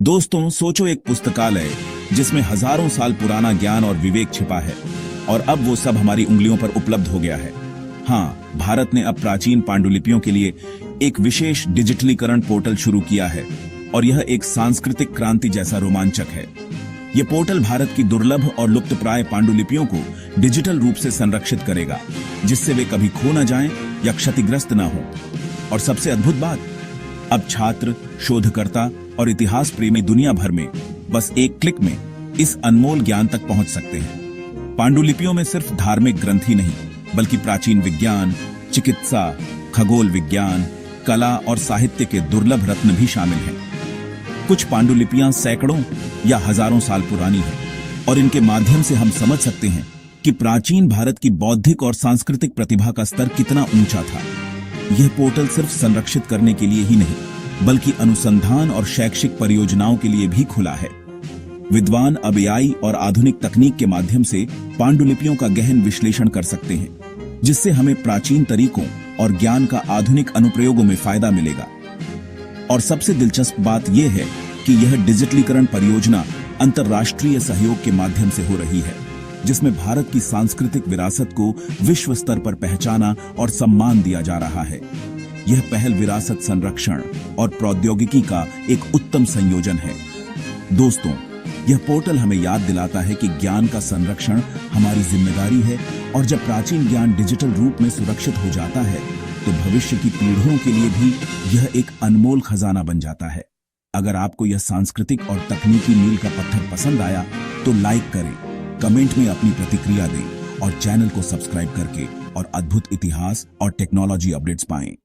दोस्तों, सोचो एक पुस्तकालय जिसमें हजारों साल पुराना ज्ञान और विवेक छिपा है और अब वो सब हमारी उंगलियों पर उपलब्ध हो गया है। हाँ, भारत ने अब प्राचीन पांडुलिपियों के लिए एक विशेष डिजिटलीकरण पोर्टल शुरू किया है और यह एक सांस्कृतिक क्रांति जैसा रोमांचक है। यह पोर्टल भारत की दुर्लभ और लुप्तप्राय पांडुलिपियों को डिजिटल रूप से संरक्षित करेगा, जिससे वे कभी खो न जाएं या क्षतिग्रस्त न हों। और सबसे अद्भुत बात, अब छात्र, शोधकर्ता और इतिहास प्रेमी दुनिया भर में बस एक क्लिक में इस अनमोल ज्ञान तक पहुंच सकते हैं। पांडुलिपियों में सिर्फ धार्मिक ग्रंथ ही नहीं, बल्कि प्राचीन विज्ञान, चिकित्सा, खगोल विज्ञान, कला और साहित्य के दुर्लभ रत्न भी शामिल हैं। कुछ पांडुलिपियां सैकड़ों या हजारों साल पुरानी हैं और इनके माध्यम से हम समझ सकते हैं कि प्राचीन भारत की बौद्धिक और सांस्कृतिक प्रतिभा का स्तर कितना ऊंचा था। यह पोर्टल सिर्फ संरक्षित करने के लिए ही नहीं, बल्कि अनुसंधान और शैक्षिक परियोजनाओं के लिए भी खुला है। विद्वान अब एआई और आधुनिक तकनीक के माध्यम से पांडुलिपियों का गहन विश्लेषण कर सकते हैं, जिससे हमें प्राचीन तरीकों और ज्ञान का आधुनिक अनुप्रयोगों में फायदा मिलेगा। और सबसे दिलचस्प बात यह है कि यह डिजिटलीकरण परियोजना अंतर्राष्ट्रीय सहयोग के माध्यम से हो रही है, जिसमें भारत की सांस्कृतिक विरासत को विश्व स्तर पर पहचाना और सम्मान दिया जा रहा है। यह पहल विरासत संरक्षण और प्रौद्योगिकी का एक उत्तम संयोजन है। दोस्तों, यह पोर्टल हमें याद दिलाता है कि ज्ञान का संरक्षण हमारी जिम्मेदारी है और जब प्राचीन ज्ञान डिजिटल रूप में सुरक्षित हो जाता है, तो भविष्य की पीढ़ियों के लिए भी यह एक अनमोल खजाना बन जाता है। अगर आपको यह सांस्कृतिक और तकनीकी मील का पत्थर पसंद आया तो लाइक करें, कमेंट में अपनी प्रतिक्रिया दें और चैनल को सब्सक्राइब करके और अद्भुत इतिहास और टेक्नोलॉजी अपडेट्स पाएं।